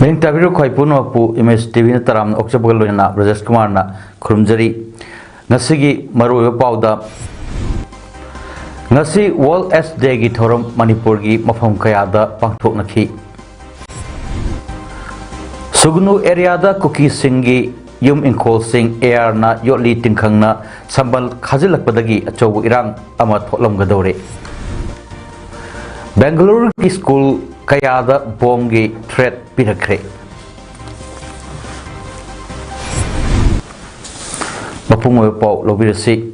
Ming tabiru khaipuno pu image TV na taram okchapgal loina Rajesh Kumar na khurumjari ngasigi maru pauda ngasi World S Day gi thorom Manipur gi mafam kayada pangthok nakhi Sugnu area da kuki singi yum inkol sing air na yotli tingkhang na sambal khajilakpadagi achobu irang ama tholam gadore Bangalore ki school kayada bom gi threat pirakre mapungoy pau lobirasi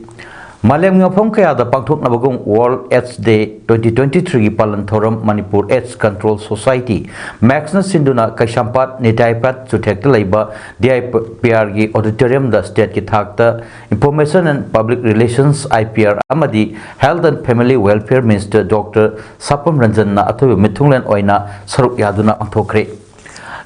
Malem ngapong kayada pangthok na bagong World AIDS Day 2023 palan thoram Manipur AIDS Control Society Maxna Sinduna Kaishampat Nitaipat Suthek Laiba DIPR gi auditorium da state ki thakta Information and Public Relations IPR amadi Health and Family Welfare Minister Dr. Sapam Ranjan na athoy mithunglen oina saruk yaduna pangthokre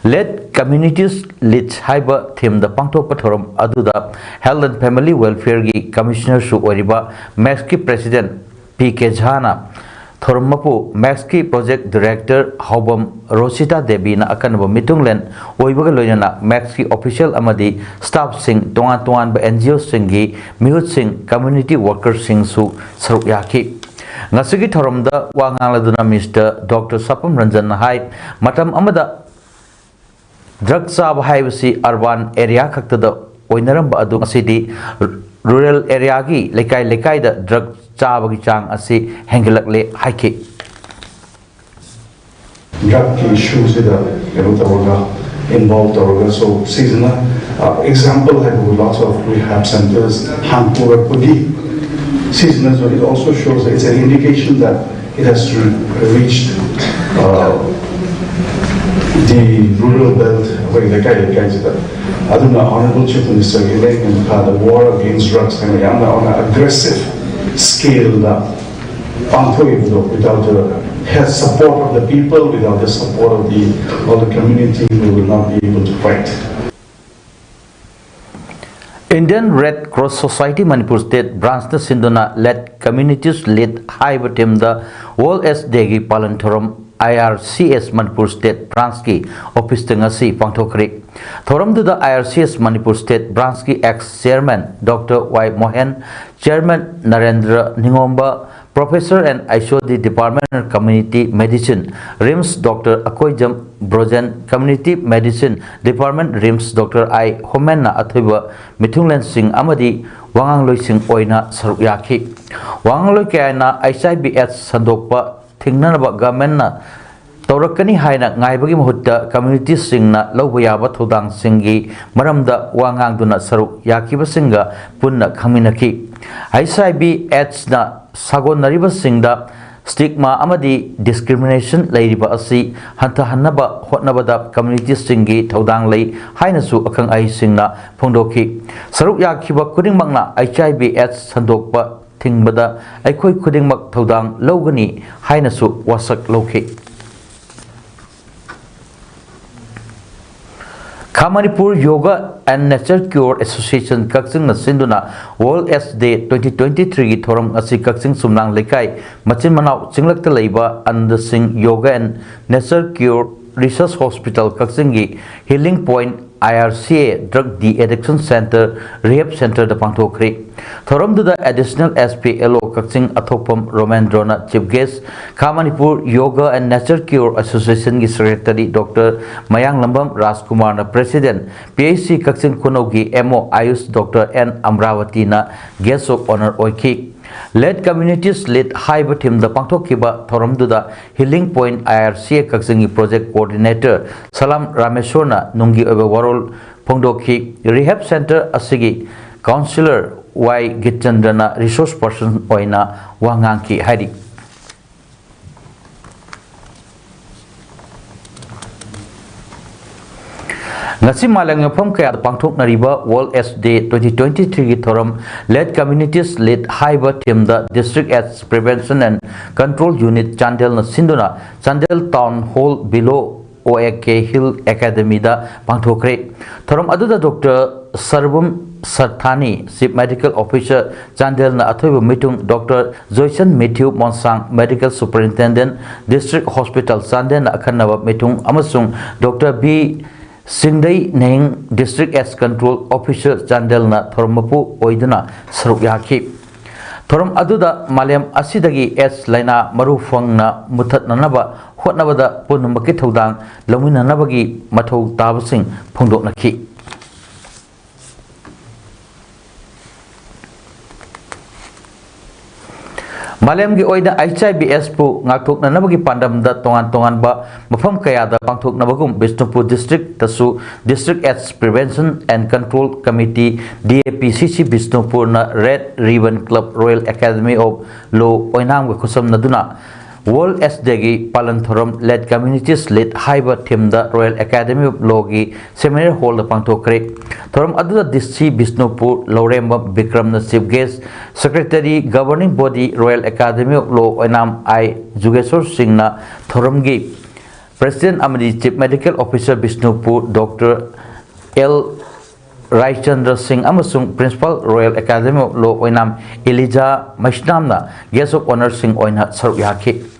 Let communities lead haiba theme the pangthok pathoram aduda Health and Family Welfare gi Commissioner su oriba Maxki President PK Jhana Thormapu Maxki Project Director Hobam Rosita Devi na akanba mitunglen oibaga loina Maxki official amadi staff sing tongan ba NGO singi mihut sing community workers sing su saruk yaki ngasigi thoramda wangangladuna Mr. Dr. Sapam Ranjan hai matam amada Drug sab haibasi urban area khaktada oinaramba adu asidi rural area gi lekai da drug chabagi chang asi hengelakle haike drug issues with the involved organ so seasonal example have lots of rehab centers Hanpur Pudi seasonal so it also shows that it's an indication that it has reached the rural belt where the Honorable Chief Minister in the war against drugs and on an aggressive scale without the support of the people, without the support of the community, we will not be able to fight. Indian Red Cross Society Manipur State branch the Sinduna led communities lead high team the World S Day palan thoram IRCS Manipur State branch ki office tengasi pangthokri thoram du the IRCS Manipur State branch ki ex chairman Dr. Y Mohan chairman Narendra Ningomba Professor and Aishodi Department of Community Medicine RIMS Dr. Akoijam Brojan Community Medicine Department RIMS Dr. I Homenna Athiba Mithunglen Singh Amadi Wangangloi Singh Oina saruk yaki Wangangloi kayana HIVS sandokpa Thingnanaba government na taurakani haina ngaibagi mahutta community singna lawba yaba thodang singi maramda wangangduna saruk yakiba singa punna khaminaki HIV AIDS na sagonariba singda stigma amadi discrimination leiriba asi hanta hannaba hotnabada community singi thodang lei hainasu akang ai singna phongdoki saruk yakiba kudingmangna HIV AIDS sandokpa Tingbada Aikoi Kudingmak Todang Logani Hainasu Wasak Loki Kamanipur Yoga and Nature Cure Association Kaksing na Sinduna World S Day 2023 Thoram Asi Kaksing Sumnang Lekai Machin Manau Singlak Talaiba and the Sing Yoga and Nature Cure Research Hospital Kaksingi Healing Point IRCA Drug De-Addiction Center Rehab Center the Pangthokri Thoram to the additional SPLO Kaksing Athopam Romandrona Chief Guest Kamanipur Yoga and Nature Cure Association ki Secretary Dr. Mayang Lambam Rajkumar na President PAC Kaksing Kunogi MO Ayush Dr. N Amravati na Guest of Honor Oiki Led communities lead high team the Pangthokiba Thoram to the Healing Point IRCA Kaksingi Project Coordinator Salam Rameshwarna Nungi Over Warol Pongdoki Rehab Center Asigi Councillor Y Gitchandrana Resource Person Oina Wanganki Hari Ngasi malang ngapam kaya pangthok nariba World S Day 2023 thoram led communities lead high team the District AIDS Prevention and Control Unit Chandel na Sinduna Chandel Town Hall below OAK Hill Academy da pangthokre thoram aduda Dr. Sarvam Sarthani, Chief Medical Officer, Chandel na athoiba mitung Dr. Joyson Matthew Monsang, Medical Superintendent, District Hospital Chandel na akhanaba mitung amasung Dr. B. Singdai Neng, District S Control Officer Chandel na thormapu oiduna saruk yaki. Thorom aduda Malem asidagi S laina maru fangna muthat nanaba hotnabada punumaki thodang lamina nabagi mathau tabasing phongdoknaki. Malem gi oida HIBS pu ngakthok nanabagi pandam da tongan ba mafam kaya da pangthok nabagum Bishnupur District tasu District AIDS Prevention and Control Committee DAPCC Bishnupur na Red Ribbon Club Royal Academy of Law oinam ga khusam naduna World SDG Palanthorom led communities led haiba theme da Royal Academy of Law gi seminar hall da pangthokre thorom aduda DC Bishnupur Loremba Bikram na chief guest secretary governing body Royal Academy of Law oinam I Jugeshwar Singh na thorom gi president amadi chief medical officer Bishnupur Dr. L Raichandra Singh amasung principal Royal Academy of Law oinam Elijah Maishnam na guest of honor Singh oina saruk yaki.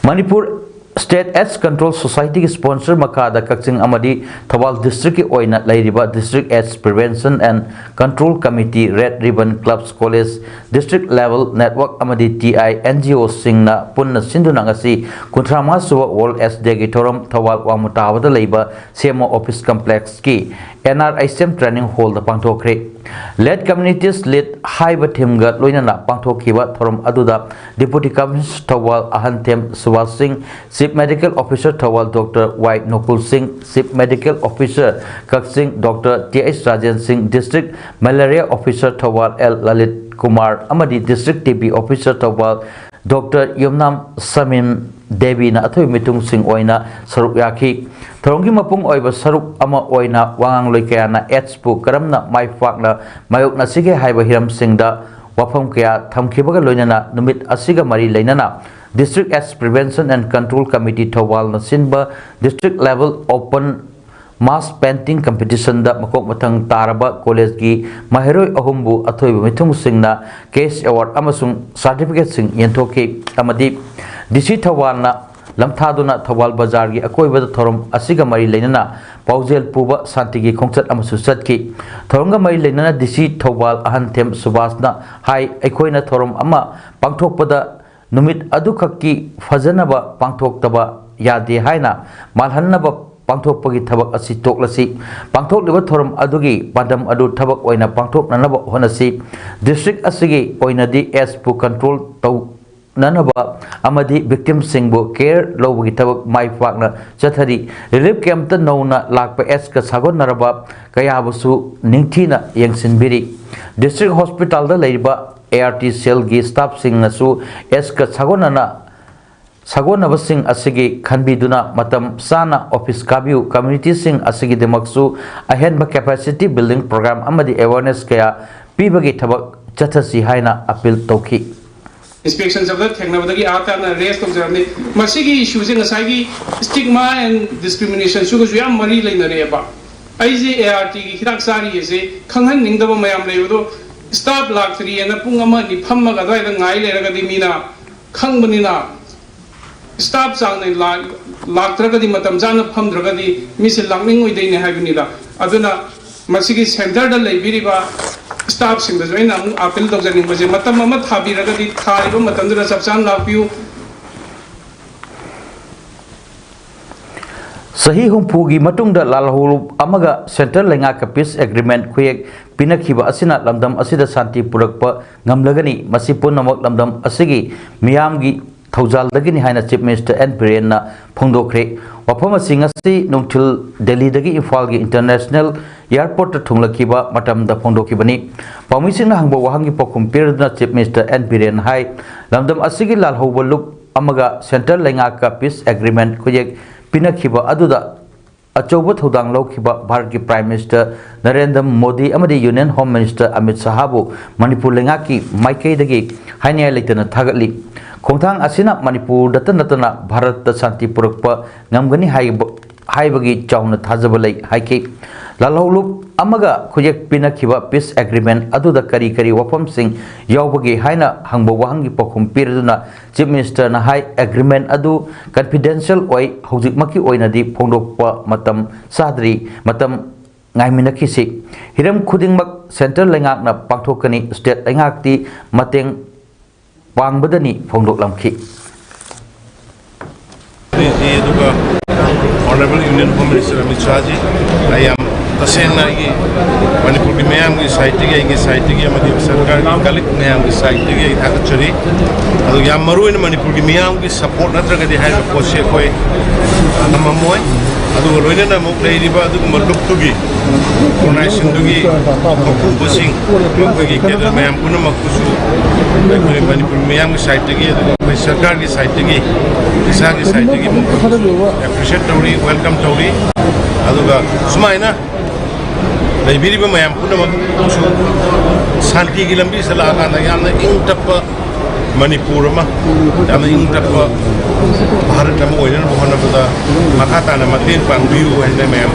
Manipur State AIDS Control Society sponsor makada Kakching Amadi Thawal District ki oina lairiba District AIDS Prevention and Control Committee Red Ribbon Clubs College District Level Network Amadi TI NGO Singna punna sinduna ngasi kuntrama suwa World SDG Thorom Thawal Wamutawada leiba CMO Office Complex ki NRICM Training Hall da pangthokre led communities led haiba themga loinana pangthokhiba thorom aduda Deputy Commissioner Thawal Ahantem Subhas Singh, Chief Medical Officer Thawal Dr. Y Nokul Singh, Chief Medical Officer Kakching Dr. TH Rajan Singh, District Malaria Officer Thawal L Lalit Kumar Amadi District TB Officer Thawal Dr. Yumnam Samim Devi na athoy mitung sing oina saruk yaki thorongi mapung oiba saruk ama oina wangang loikaya na expo karamna mai fakna mayok na sige haiba hiram singda wafam kaya thamkhibaga loinana numit asiga mari leinana District AIDS Prevention and Control Committee Thawal na sinba district level open mass painting competition da makok matang taraba college gi mahiroi ahumbu athoiba mitung singna case award amasung certificate sing yenthoki amadi DC Thawal na lamthaduna Thawal Bazar gi akoibada thorom asiga mari leinana paujel puba santigi khongchat amasu satki thoronga mari leinana DC Thawal Ahantem Subhasna hai aikoina thorom ama pangthokpada numit adukakki fajanaba pangthoktaba yade haina malhannaba pangthokpagi thabak asi toklasi pangthokliba thorom adugi pandam adu thabak oina pangthoknanaba honasi district asigi oinadi as pu control tau nanaba amadi victim singbo care lobagi tabak mai fakna chathari relief camp ta nona lakpa s ka sagon naraba kaya basu ningthina yengsinbiri district hospital da leiba ART cell gi staff sing nasu s ka sagonana sagona basing asigi khanbiduna matam sana office kabiu community sing asigi demaksu ahen ba capacity building program amadi awareness kaya pibagi thabak chathasi haina appeal tauki inspection of the technology after rest of the masigi issues in asagi stigma and discrimination su ju yam mari leina reba aiji ART gi hirak sari ese khanghan ningdaba mayam leido staff laktri ena pungama ni phamma ga dai ngai le raga di mina khangbani staff sang nei laktraga di matam jana phamdraga di misil langning oi deine habini da aduna masigi center da leibiriba staff sing da join am appeal dog jani baje matam mama thabi raga di thari ba matam da sabsan lapiu sahi humpugi matung da lalhulu amaga center lenga ka peace agreement khuyek pinakhiba asina lamdam asida santi purakpa ngamlagani masipun namak lamdam asigi miyamgi Thaujal dagini haina Chief Minister N. Biren na phongdokre wafam asing asi nungthil Delhi dagi Imphal gi International Airport ta thunglakiba matam da phongdokibani pamising na hangbo wahangi pokum pirdna Chief Minister N. Biren hai lamdam asigi lal howbaluk amaga center lenga ka peace agreement khujek pinakhiba aduda achouba thodang lokhiba Bharat ki Prime Minister Narendra Modi amadi Union Home Minister Amit Sahabu Manipur lenga ki maikei dagi haina leitana thagatli Khongthang asina Manipur datana Bharat ta santi purakpa ngamgani हाइबगी चाउना थाजबलै हाइकी लालहौलुप अमगा खुजेक पिनखिबा peace agreement अदुदा करी करी वफम सिंह यावबगी हाइना हंगबो वहंगी पखुम पिरदुना चीफ मिनिस्टर ना हाई एग्रीमेंट अदु कॉन्फिडेंशियल ओइ हौजिकमकी ओइनादि फोंदोकपा मतम सादरी मतम ngaiminakisi hiram khudingmak center lengakna pangthokani state lengakti mateng pangbadani phongdoklamki Honorable Union Home Minister Amit Shah ji, I am tasena ki Manipur ki mayam ki site ki amadi sarkar ki kalik mayam ki site ki thakachari adu yam maru in Manipur ki mayam ki support natraga di hai ko se koi namamoy adu loina na mok dei riba adu maluk tugi organization tugi ko busing ko ki kedar mayam kuna makusu Manipur mayam ki site ki adu sarkar ki site ki isa ki site ki appreciate tauri welcome tauri aduga sumaina laibiriba mayam punamak su santi ki lambi sala kana yamna ing tappa Manipur ma yamna ing tappa Bharat ma oina bohana pada makata na matin pangbiu hai mayam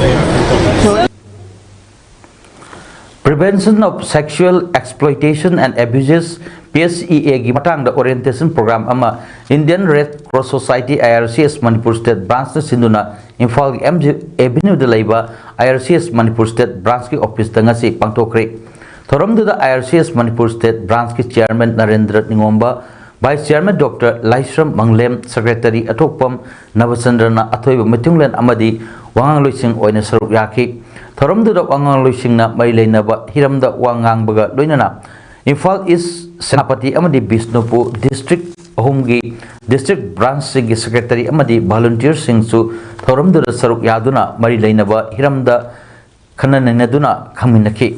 Prevention of Sexual Exploitation and Abuses PSEA gi matang da orientation program ama Indian Red Cross Society IRCS Manipur State branch na sinduna Imphal MG Avenue da laiba IRCS Manipur State branch ki office da ngasi pangtokre thorom da IRCS Manipur State branch ki chairman Narendra Ningomba Vice Chairman Dr. Laisram Manglem Secretary Atopam Navachandrana athoiba mitunglen amadi wangang loising oina saruk yaki thorom da wangang loising na mai leinaba hiram da wangang baga loinana Imphal East Senapati amadi Bisnupur District Ahumgi District Branch Singh Secretary amadi Volunteer Singh su thoram da saruk yaduna mari leinaba hiram da khananenaduna khaminaki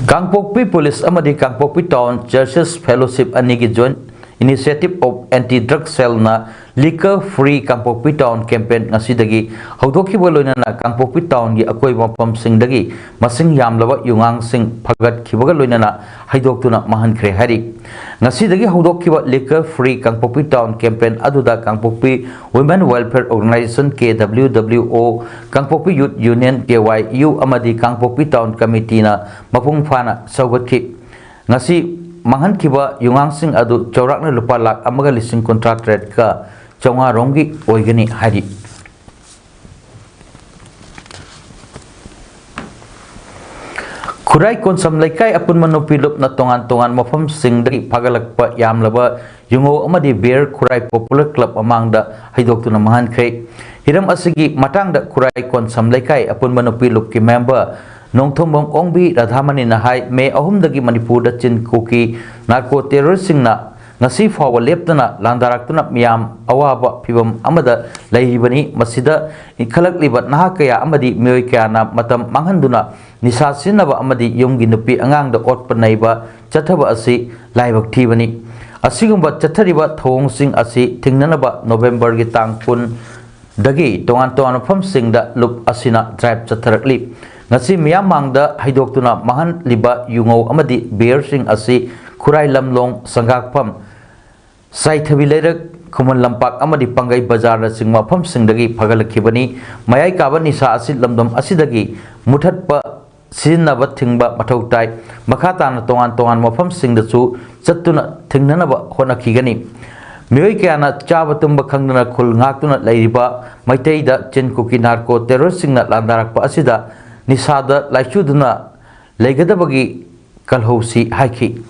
Kangpokpi Police amadi Kangpokpi Town Churches Fellowship anigi joint initiative of anti-drug cell na liquor free Kangpokpi Town campaign ngasidagi haudokiba loinana Kangpokpi Town gi akoi mapam singdagi masing yamlaba yungang sing phagat khibaga loinana haidoktuna mahankhre hari ngasidagi haudokiba liquor free Kangpokpi Town campaign aduda Kangpokpi Women Welfare Organization KWWO Kangpokpi Youth Union KYU amadi Kangpokpi Town Committee na mapung phana saugatkhi ngasi Mangan kiba yungang sing adu chaurakna lupa lak amaga lising contract rate ka chonga rongi oigani hari Kurai konsam laikai apun manupi lup na tongan mafam sing dari pagalakpa yamlaba yungo amadi beer Kurai Popular Club amang da haidok tu na mahan kre hiram asigi matang da Kurai konsam laikai apun manupi lup ki member Nongthombam Ongbi Radhamani na hai me ahum dagi Manipur da chin kuki narco terrorist sing na ngasi fawa leptana landarakna miyam awaba phibam amada lairibani masida ikhalak libat naha kaya amadi meoi kaya na matam manghanduna nisa sinaba amadi yumgi nupi angang da otpanaiba chathaba asi laibak thibani asigumba chathariba thong sing asi thingnanaba November gi tangpun dagi tongan pham sing da lup asina drive chatharakli ngasi miyam mangda haidoktuna mahan liba yungo amadi beer sing asi Kurai Lamlong Sangakpam Saithabi Lerak Kuman Lampak amadi Pangai Bazar da sing mafam sing dagi phagalakhibani mayai kaba nisa asid lamdom asidagi muthatpa sinaba thingba mathau tai makhata na tongan mafam sing da chu chattuna thingnanaba honakhigani Miyoi kayana chaba tumba khangdana khul ngaktuna lairiba maitei da chen kuki narco terrorist sing na landarakpa asida nisada laisuduna legadabagi kalhousi haiki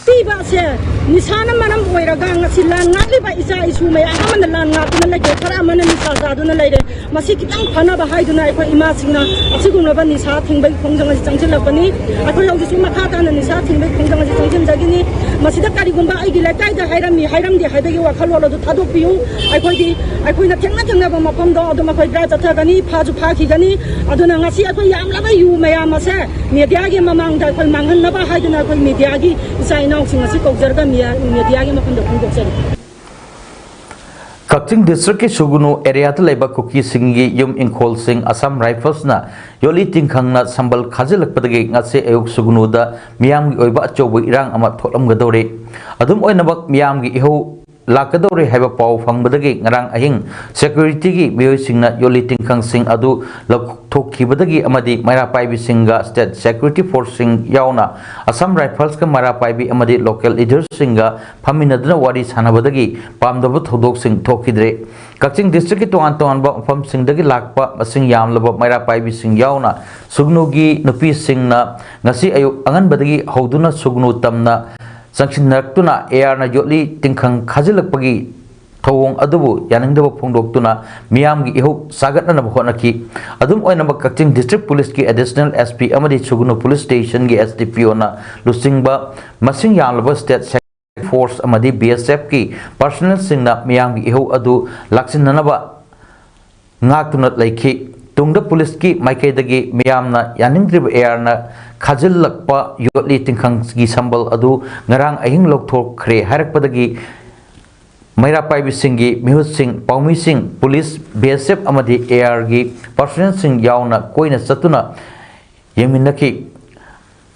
Tiba se nisana manam oiraga ngasila ngatliba isa isu me amana lan ngatuna lege khara amana nisa zaduna lege masi kitang phana ba haiduna ai khoi ima singna asiguna ba nisa thingbai khongjang asi changchila bani akhoi hauji su makha ta na nisa thingbai khongjang asi changchin jagini masida kari gumba ai gi lakai da hairam di haidagi wakhal wala du thadok piu ai khoi na thengna ba mapam do aduma khoi dra chatha gani phaju pha ki gani aduna ngasi akhoi yamla ba yu me yam ase media gi mamang da khoi manghan na ba haiduna khoi media gi isa Kakching district ki Sugunu area ta leba kuki singi yum inkhol sing Assam Rifles na yoli tingkhang na sambal khajilak padagi ngase ayuk Sugunu da miyam gi oiba achobu irang ama tholam gadore adum oinabak miyam gi iho lakadore haiba pau fangbadagi ngarang ahing security gi miyoi singna yoli tingkhang sing adu thokkhibadagi amadi maira paibi singa state security force sing yauna Assam Rifles ka maira paibi amadi local leaders singa phaminadna wari sanabadagi pamdaba thodok sing thokidre Kakching district ki tongan ba pham sing dagi lakpa masing yamlaba maira paibi sing yauna Sugnu gi nupi singna ngasi ayuk angan badagi hoduna Sugnu tamna Sangshin Naktuna air na yoli tingkhang khajilak pagi thawong adubu yaningdaba phongdoktuna miyam gi iho sagatna na honaki adum oinaba Kakching district police ki additional SP amadi Sugnu police station gi SDPO na lusingba masing yamlaba state force amadi BSF ki personnel singna miyam gi iho adu laksinanaba ngaktuna laiki tungda police ki maikaidagi miyamna yaningdriba air na khajil lakpa yotli tingkhang gi sambal adu ngarang ahing lokthok khre harakpadagi maira paibi singi mihut sing paumi sing police BSF amadi air gi personnel sing yauna koina satuna yeminaki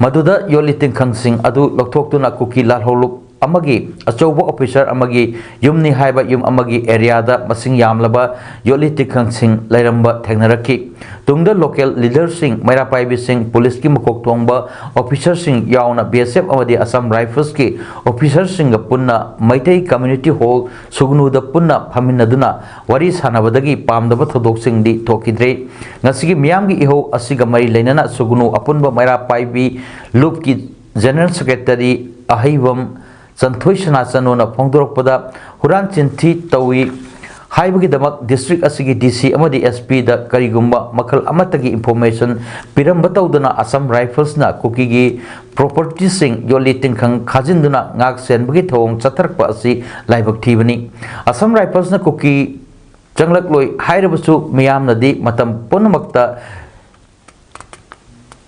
maduda yotli tingkhang sing adu lokthok kuki lalholuk amagi achoba officer amagi yumni haiba yum amagi area da masing yamlaba yoli tingkhang sing lairamba thengnaraki tungda local leader sing maira paibi sing police ki makok tongba officer sing yauna BSF amadi Assam Rifles ki officer sing punna maitai community hall Sugnu da punna phaminaduna wari sanabadagi pamdaba thodok sing di thokidre ngasigi miyam gi iho asiga mari leinana Sugnu apunba maira paibi loop ki general secretary ahibam Santhoi Sanachanona Phongdorokpada Huran Chinthi Tawi Haibagi Damak District Asigi DC amadi SP da Karigumba Makal Amatagi information Piramba Taudana Assam Rifles na Kukigi property sing yoli tingkhang khajinduna ngak sen bagi thong chatharkpa asi laibak thibani Assam Rifles na kuki changlak loi hairabasu miyam nadi matam punamakta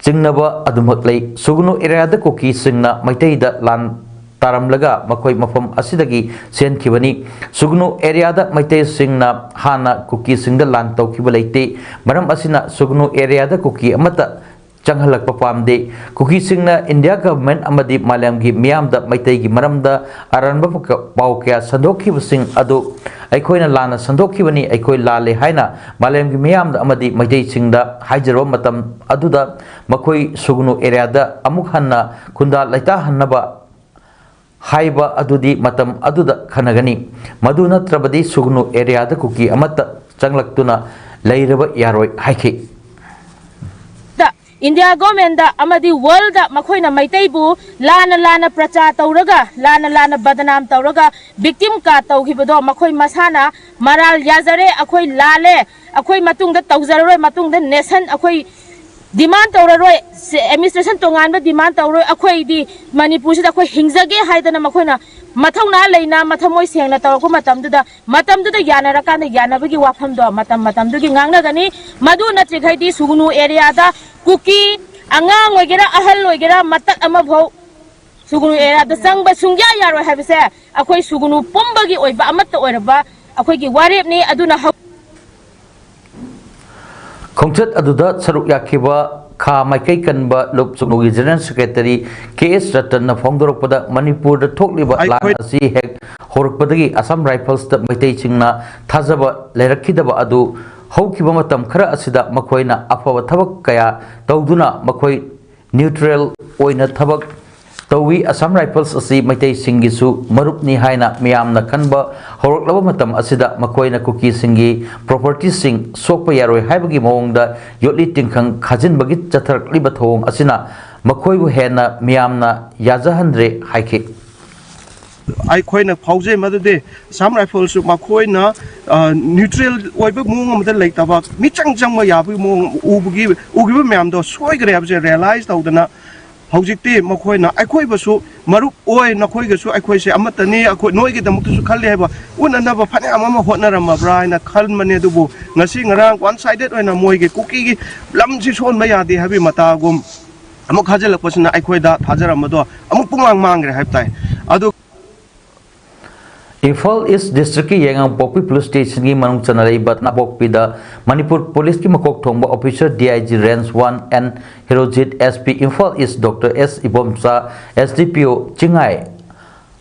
jingnaba adumak lei Sugnu area da kuki singna maitai da lan taramlaga makoi mafam asidagi sen khibani Sugnu area da maitai singna hana kuki singda lan tawkiba leite maram asina Sugnu area da kuki amata changhalak papamde kuki singna India government amadi malam gi miyam da maitai gi maram da aranba pau kya sandokhi sing adu aikoina lana sandokhi bani aikoi lale haina malam gi miyam da amadi maitai singda haijaro matam aduda makoi Sugnu area da amuk hanna kunda laita hannaba haiba adudi matam aduda khanagani madu natrabadi Sugnu area da kuki amata changlaktuna lairaba yaroi haiki India government da amadi world da makoina maitai bu lana pracha tauraga lana badanam tauraga victim ka taughibado makoi masana maral yazare akoi lale akoi matung da tauzaroi matung da nation akoi demand tauraroi administration tongan ba demand tauroi akoi di Manipur sida akoi hingjage haidana makoina mathawna leina mathamoi sengna tawko matamduda yana rakana yana bagi wafam do matam dugi ngangna gani madu na trikhai Sugnu area da kuki angang oigera ahal oigera matak ama bhau Sugnu area da sangba sungya yaro habise akoi Sugnu pombagi oiba amatta oiraba akoi gi warep ni aduna Khongchat aduda saruk yakiba kha maikai kanba lop Sugnu gi general secretary KS Ratan na phongdorokpada Manipur da thokliba lan asi hek horokpadagi Assam Rifles da maitai chingna thajaba leirakhidaba adu haukiba matam khara asida makoina afawa thabak kaya tawduna makoi neutral oina thabak tawi Assam Rifles asi maitai singisu marupni haina miyamna khanba horoklaba matam asida makoina kuki singi property sing sokpa yaroi haibagi mawongda yotli tingkhang khajinbagi chatharkliba thong asina makoibu hena miyamna yajahandre haiki aikoina phauze madade Assam Rifles makoina neutral oiba mung amada leitaba michang ma yabu mung ugiba myamdo soigre abje realize tawdana hojikti makoina aikoi basu marup oi nakoi gasu aikoi se amatani akoi noi gi damuk su khalle haba unana ba phane amama hotnarama braina khalmane dubu ngasi ngarang one sided oina moi gi kuki gi lamji son ma yade habi mata gum amuk khajal pasna aikoi da thajaramado amuk pungang mangre haibtai adu Imphal East District ki Yangang Pokpi Police Station ki manung chanalai bat na Pokpi da Manipur Police ki makok thongba Officer DIG Range 1 and Herojit SP Imphal East Dr. S Ibomsa SDPO Chingai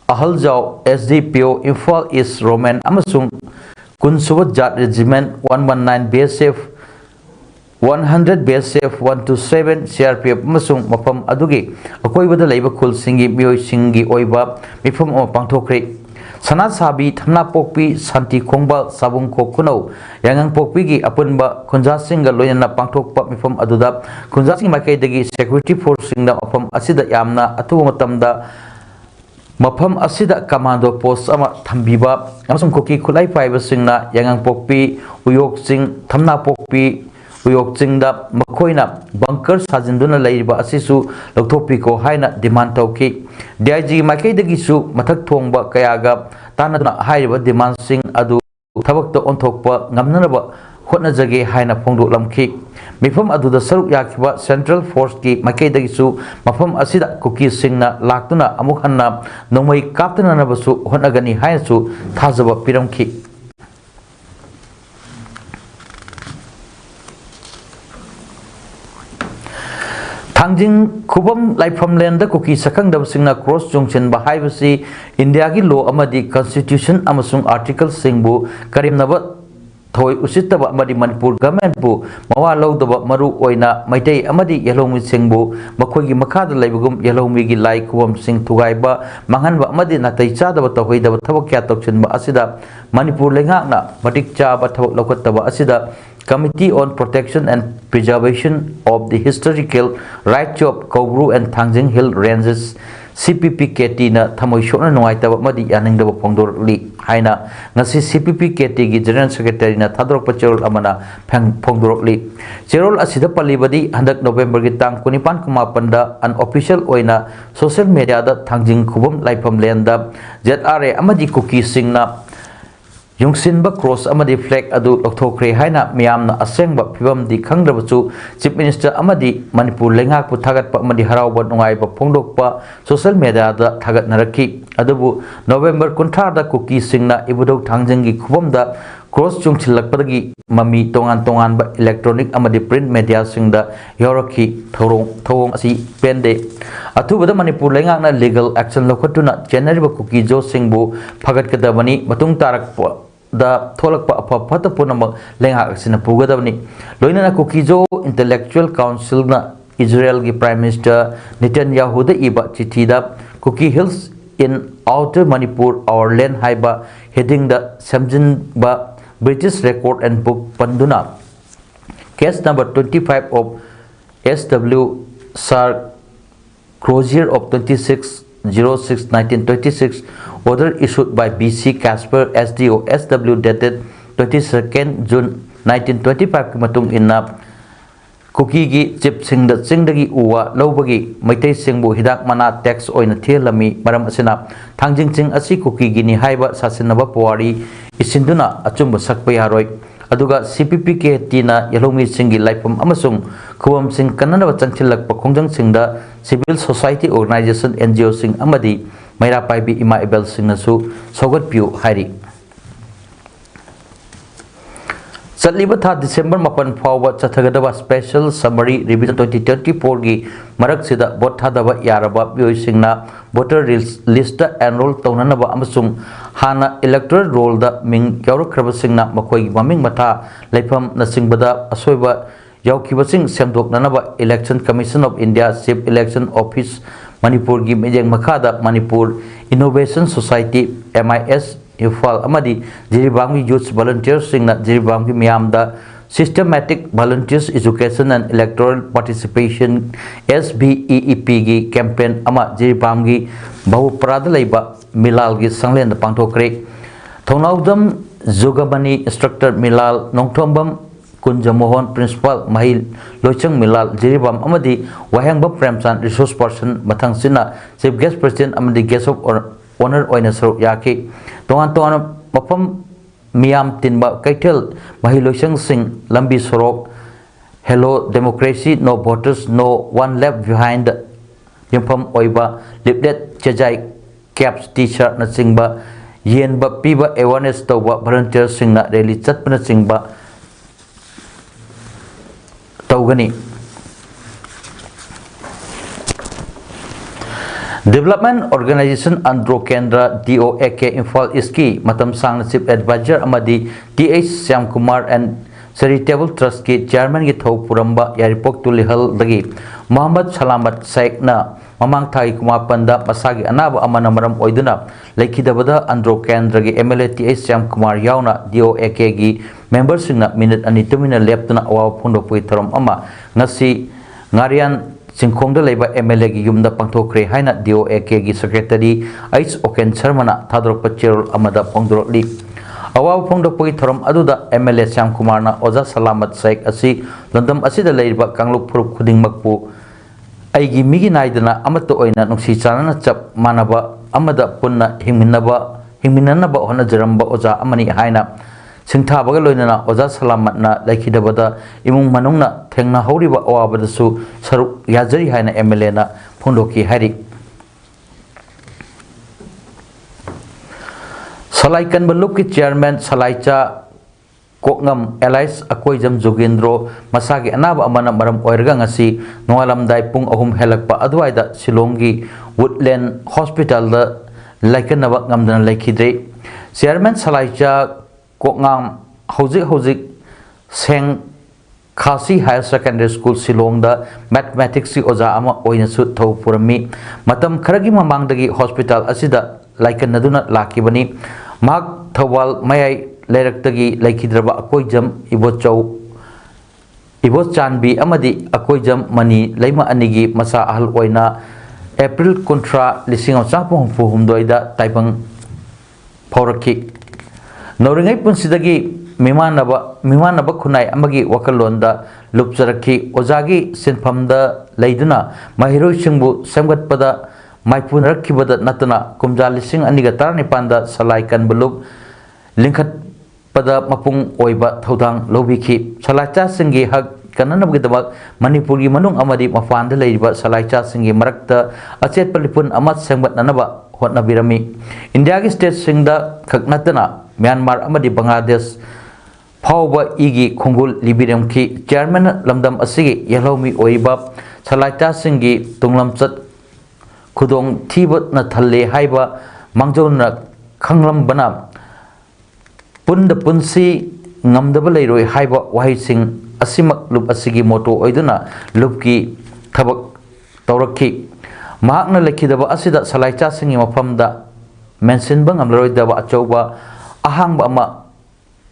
Ahaljau SDPO Imphal East Roman amasung Kunsubat Jat Regiment 119 BSF 100 BSF 127 CRPF amasung mafam adugi akoibada leiba khul singi mioi singi oiba mifam pangthokre Sanat Sabi Thamna Pokpi Santi Khongba Sabung Kokuno Yangang Pokpi gi apunba Khunja Singha loyana pangthokpa mifam aduda Khunja Singh Makaidagi Security Force singda mafam asida yamna atuba matamda mafam asida commando post ama thambiba amasung koki khulai paiba singna Yangang Pokpi Uyok Singh Thamna Pokpi Uyok Singda makoina bunker sajinduna laiba asisu loktopi ko haina demand tauki DIG Makaidagi su mathak thongba kayaga tanaduna haiba demand sing adu thabakta onthokpa ngamnanaba hotnajage haina phongdok lamki mifam aduda saruk yakiba Central Force ki Makaidagi su mafam asida kuki singna laktuna amuk hanna nomai kaptana nabasu hotnagani haina su thajaba piramki Tangjing Kubam Laifam Land Kuki Sakang Singna Cross Junction Bahai India ki law amadi Constitution amasung Article Singbu Karim Nabat Thoi Usitaba Amadi Manipur Government bu Mawa Lawdaba Maru Oina Maitei Amadi Yalomi Singbu Makogi Makada Laibugum Yalomi gi Lai Kubam Sing Tugaiba Manganba Amadi Natai Chadaba Tohoidaba Tabakya Tokshin Ba Asida Manipur Lengakna Matik Chaba Tabak Lokataba Asida Committee on Protection and Preservation of the Historical Rights of Kobru and Tangjing Hill Ranges CPPKT na thamoi shona nuaitaba madi yaningdaba phongdorli haina ngasi CPPKT gi General Secretary na thadrokpa cherol amana phongdorli cherol asida palibadi handak November gi tang 29 kumapanda unofficial oina social media da Tangjing Khubam Laifam Lenda ZRA amadi kuki singna Yungsinba cross amadi flag adu lokthokre haina miyamna asengba phibam di khangdrabachu Chief Minister amadi Manipur lengak pu thagatpa amadi harawba nungaiba phongdokpa social media da thagat naraki adubu November 18 da kuki singna ibudok Thangjinggi khubamda cross chungchilakpadagi mami tongan ba electronic amadi print media singda yoraki thorong asi pende athubada Manipur lengakna legal action lokhatuna January kuki jo singbu phagat kadabani matung tarakpa da tholakpa apapata punama lengak sina pugadabni loinana kukijo Intellectual Council na Israel gi Prime Minister Netanyahu da iba chithi da Kuki Hills in Outer Manipur our land haiba heading the Samjin ba British Record and Book Panduna case number 25 of SW Sar Crozier of 26/06/1926 order issued by BC Casper SDO SW dated 22nd June 1925 matung inna Kuki gi chip singda singdagi uwa lobagi maitai singbu hidak mana tax oina thelami maram asina Thangjing sing asi Kuki gi ni haiba sasinaba puari isinduna achumba sakpa yaroi aduga CPPK tina Yalomi Singhi Laifam amasung Khubam Singh kananaba changchilakpa khongjang singda Civil Society Organization NGO sing amadi Maira Paibi Ima Ebel Singh nasu sogat piu hairi Satliba tha December 8 fawba chathagadaba Special Summary Revision 2024 gi marak sida vote thadaba yaraba bioi singna voter list enroll taunanaba amasung hana electoral roll da ming yaurakraba singna makoi maming matha laifam na singbada asoiba yaukiba sing semdoknanaba Election Commission of India Chief Election Office Manipur gi mejeng makhada Manipur Innovation Society MIS Ifal amadi Jiribamgi Youth Volunteers singna Jiribamgi miyamda Systematic Volunteers Education and Electoral Participation SBEEP gi campaign ama Jiribamgi bahu parada laiba Milal gi sanglen da pangthokre Thongnawdam Zogamani Instructor Milal Nongthombam Kunjamohon Principal Mahil Loichang Milal Jiribam amadi Wahangbam Premchan Resource Person mathang sina Chief Guest President amadi Guest of Honor oina saruk yaki tongan mapam miyam tinba kaitel Mahil Loichang Singh lambi sorok Hello Democracy No Voters No One Left Behind yumpham oiba leaflet chajai caps t-shirt na singba yenba piba awareness tauba volunteer singna rally chatpana chingba taugani. Development Organization Andro Kendra DOAK Imphal East Matam Sang Chief Advisor Amadi TH Syam Kumar and Charitable Trust ki Chairman ki Thau Puramba Yaripok Tulihal Dagi Muhammad Salamat Saik na Mamang Thai Kumapanda Masagi Anaba Amana Maram Oiduna Laikidabada Andro Kendra ki MLA TH Syam Kumar Yauna DOAK ki members na minute ani 2 minute leptuna awa phundo pui tharom ama ngasi ngarian Singkong da leba MLA gi yumda pangthokre haina DOAK gi secretary H Oken Sharmana thadrok pachirol amada pongdroli awaw phongdo poi thorom aduda MLA Syam Kumar na Oza Salamat Saik asi landam asida leiba kangluk phurup khuding makpu aigi migi naidana amato oina nungsi chanana chap manaba amada punna hingminanaba hona jaramba oza amani haina Singthabaga loinana Oza Salamat na laikidabada imung manungna thengna horiba awabadasu saruk yazari haina MLA na phondoki hari Salaikan Baluk ki chairman Salaicha Kokngam Elias Akoijam Jogendro masagi anaba amana maram oirga ngasi noalamdai pung ahum helakpa adwaida Silongi Woodland Hospital da laikanaba ngamdana laikidre chairman Salaicha Kokngam hojik Seng Khasi Higher Secondary School Silong da mathematics si oza ama oina su thau purami matam kharagi mamangdagi hospital asida laikanaduna lakibani mak thawal mayai leiraktagi laikhidraba akoijam ibochau ibochanbi amadi akoijam mani leima anigi masa ahal oina April kontra lising doida taipang pauraki Nauringai punsidagi mimanaba khunai amagi wakalonda lupjaraki ozagi sinphamda leiduna mahiroi singbu semgatpada maipun rakkibada natana kumja lising aniga tarani panda Salaikan Baluk lingkhat pada mapung oiba thaudang lobiki Salaicha singi hak kananabgidabak Manipuri manung amadi mafanda leiba Salaicha singi marakta achet palipun amat sengbat nanaba hotnabirami India gi state singda khaknatana Myanmar amadi Bangladesh Phauba igi khongul libiram ki chairman lamdam asigi yalomi oiba Salaicha singi tunglamchat khudong thibot na thalle haiba mangjona khanglam bana punda punsi ngamdaba leiroi haiba wahai sing asimak lup asigi moto oiduna lupki thabak taurakhi mahakna lekhidaba asida Salaicha singi mafamda mention bang amlaroidaba achauba ahangba ama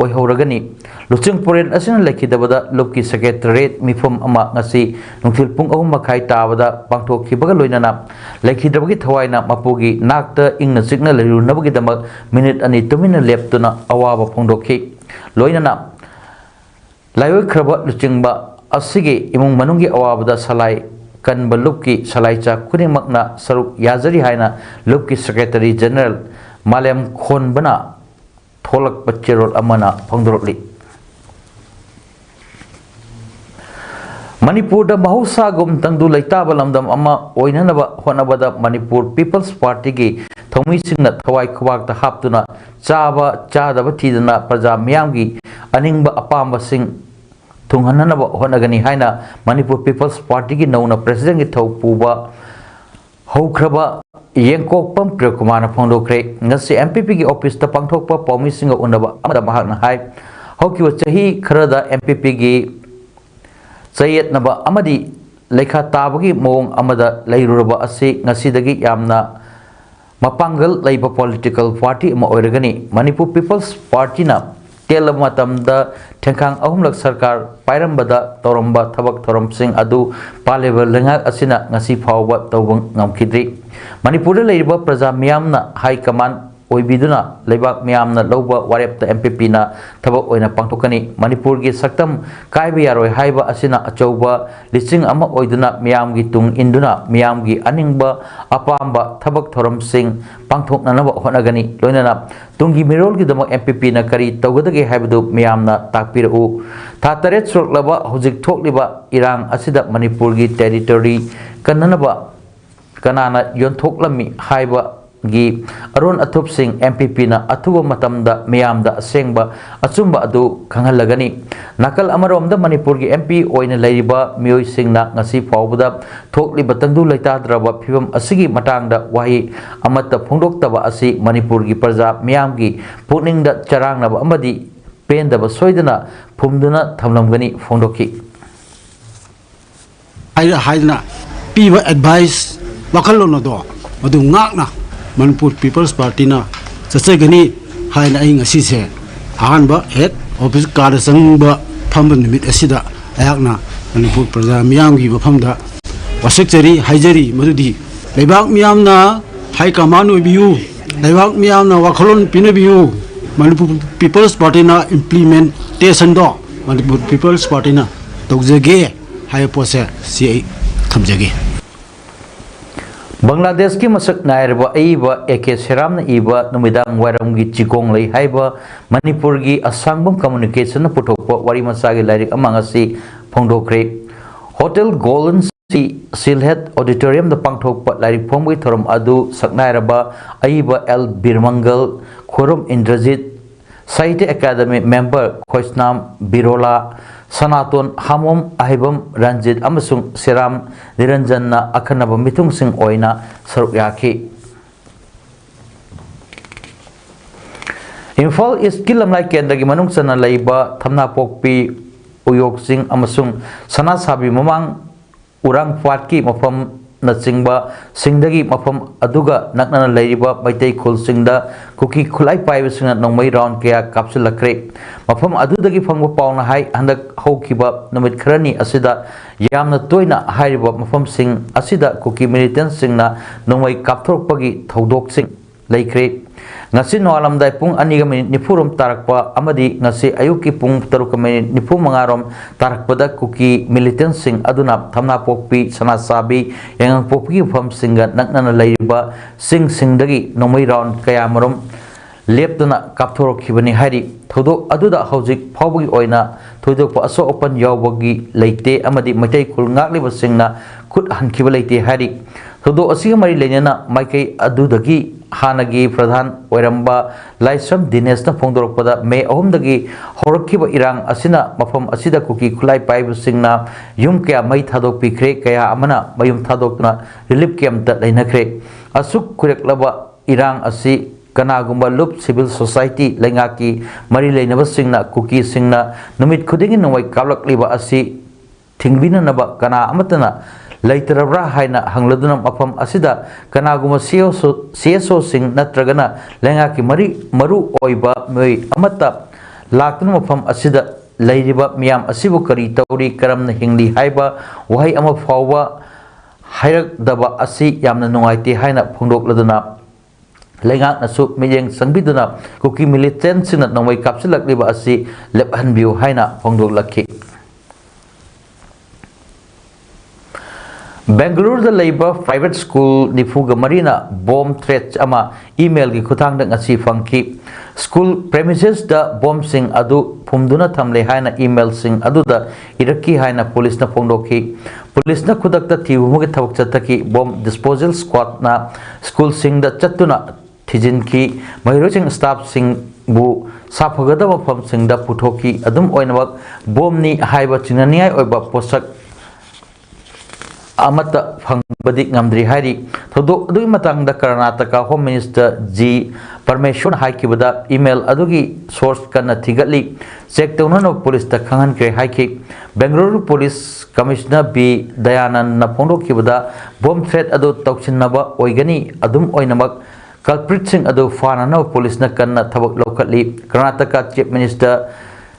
oihoragani luchung poren asina lekhidabada lupki secretariat mifum ama ngasi nungthil pung 3:30 tabada pangthokhibaga loinana lekhidabagi thawaina mapugi nakta ingna chikna leirunabagi damak minute ani tumina leptuna awaba phongdokhi loinana laioi khraba luchingba asigi imung manungi awabada Salaikan Balukki Salaicha kunimakna saruk yazari haina lupki secretary general Malem Khonbana tholak pachirol amana phangdorli Manipur da mahusa gum tangdu laitaba lamdam ama oinanaba honabada Manipur People's Party gi thomi singna thawai khwak ta haptuna chadaba thidana praja miyamgi aningba apamba sing thunghananaba honagani haina Manipur People's Party gi nauna president gi thaupuba haukraba Yengkok pam Priyakumana phongdokre ngasi MPP gi office ta pangthokpa paumi singa unaba amada mahakna hai hokiwa chahi kharada MPP gi chayet naba amadi lekha tabagi mong amada leiruraba asi ngasidagi yamna mapangal leiba political party ama oiragani Manipur People's Party na telamatamda thengkhang ahumlak sarkar pairambada toramba thabak thorom sing adu paleba lenga asina ngasi phawba tawbang ngamkhidri Manipur leiba praja miyamna high command oibiduna leibak miyamna loba warepta MPP na thabak oina pangthokani Manipur gi saktam kaiba yaroi haiba asina achauba lising ama oiduna miyamgi tung induna miyamgi aningba apamba thabak thorom sing pangthoknanaba honagani loinana tungi mirol gi dama MPP na kari tawgadagi haibadu miyamna takpiru tha taret sroklaba hojik thokliba irang asida Manipur gi territory kananaba kanana yonthok lami haiba gi aron athup sing MPP na athuba matamda miyamda asengba achumba adu khangalagani nakal amarom da Manipur gi MP oina leiriba mioi singna ngasi fawbada thokli batangdu leitadraba phibam asigi matangda wahi amata phongdoktaba asi Manipur gi praja miyam gi pukningda charangnaba amadi pendaba soidana phumduna thamlamgani phongdoki haidna piba advice wakalona do madu ngakna Manipur People's Party na sasagani haina ai ngasi se ahanba head office card sangba phamba nimit asida ayakna Manipur praja miyam gi bafamda wasakjari haijari madudi leibak miyamna hai kamanu biu leibak miyamna wakalon pinabiu Manipur People's Party na implementation do Manipur People's Party na tawjage hai pose si thamjage Bangladesh ki masak nairba aiba AK Seram na iba numidang waram gi chikong lay haiba Manipur gi asangbam communication na puthokpa wari masagi lairik amang asi phongdokre Hotel Golden Sea Silhet Auditorium da pangthokpa lairik phongwi thorom adu saknairaba aiba L Birmangal Khorum Indrajit Sahitya Academy member Khoisnam Birola Sanaton Hamom Ahibam Ranjit amasung Seram Niranjan na akhanaba mitung sing oina saruk yaki Imphal East Kilamlai Kendra gi manung sana laiba thamna pokpi uyok sing amasung sana sabi mamang urang phat ki mafam na singba singdagi mafam aduga nakna laiba maitai khul singda kuki khulai pai singa nongmai round kya capsule lakre mafam adudagi phangba pauna hai handak haukiba numit kharani asida yamna toina haiba mafam sing asida kuki militant singna nongmai kapthorpagi thodok sing laikre ngasi noalam dai pung aniga minit nifurum tarakpa amadi ngasi ayuki pung taruk minit nifu mangarom tarakpada kuki militant sing aduna thamna pokpi sana sabi yang pokpi pham singa nakna laiba singdagi nomai round kayamarom leptuna kapthorok khibani hari thodo aduda hojik phawgi oina thodo pa aso open yawbagi leite amadi maitai khul ngakliba singna khut hankiba leite hari thodo asiga mari lenena maikai adudagi hanagi pradhan oiramba laisam Dinesh na phongdorokpada May 3 dagi horkiba irang asina mafam asida kuki khulai paibu singna yum kya mai thadok pikre kaya amana mayum thadokna relief camp ta lainakre asuk kureklaba irang asi kanagumba loop civil society lengaki mari leinaba singna kuki singna numit khudingi nowai kablakliba asi thingbina naba kana amatana Laitarabra haina hangladuna mafam asida kanaguma CSO sing natragana lengaki maru oiba moi amata laktuna mafam asida lairiba miyam asibu kari tauri karamna hingli haiba wahai ama fawba hairak daba asi yamna nungaiti haina phongdokladuna lengak nasu miyeng sangbiduna kuki militant sina nongwai kapsilakliba asi lephanbiu haina phongdoklakhi Bangalore da laiba private school nifuga marina bomb threats ama email gi khutang da ngasi fangki school premises da bomb sing adu phumduna thamle haina email sing adu da iraki haina police na phongdokhi police na khudak ta thibu gi thawak chataki bomb disposal squad na school sing da chatuna thijin ki mahirosing staff sing bu saphagada mafam sing da puthoki adum oinawak bomb ni haiba chinaniai oiba posak amata phangbadik ngamdri hari thodo adui matang da Karnataka Home Minister G Parmeshwar haikibada email adugi source kana thigatli check tawna police ta khangan kre haiki Bangalore Police Commissioner B Dayanand na phongdokibada bomb threat adu tawchinnaba oigani adum oinamak culprit sing adu fanana police na kanna thabak lokatli Karnataka Chief Minister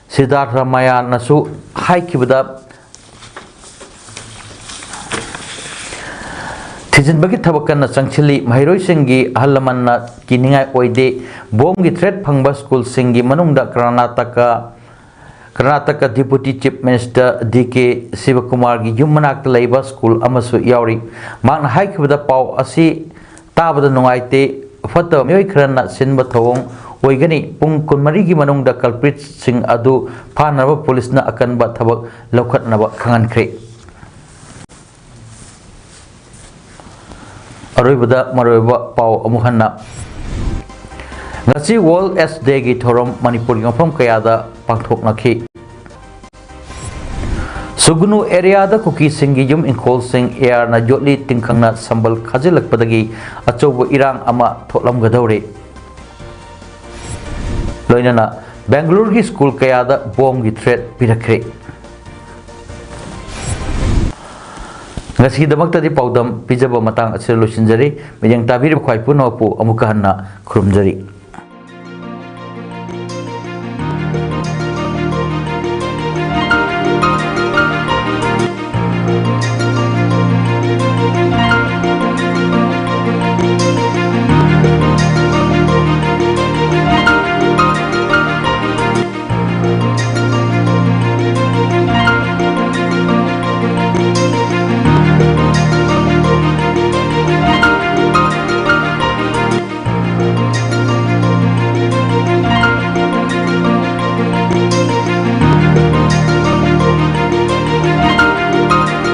Siddhartha Ramaiah nasu haikibada Tijin bagi thabakan na sangchili mahiroi singi halaman na kiningai oide bom gi threat phangba school singi manungda Karnataka Deputy Chief Minister DK Sivakumar gi yummanak laiba school amasu yauri mang haikibada pau asi tabada nungaite fata myoi khrana sinba thawong oigani pung kunmari gi manungda culprit sing adu phanaba police na akanba thabak lokhatnaba khangan khre Aroibada maroiba pau amuhanna ngasi World S Day gi thorom Manipur gi mafam kayada pangthoknakhi Sugunu area da kuki singi yum inkol sing air na jotli tingkhangna sambal khajilakpadagi achobo irang ama tholam gadaure loinana Bangalore gi school kayada bom gi threat pirakre ngasi damakta di paudam pijaba matang asir losinjari mejang tabir khwai puno pu amukahanna khurumjari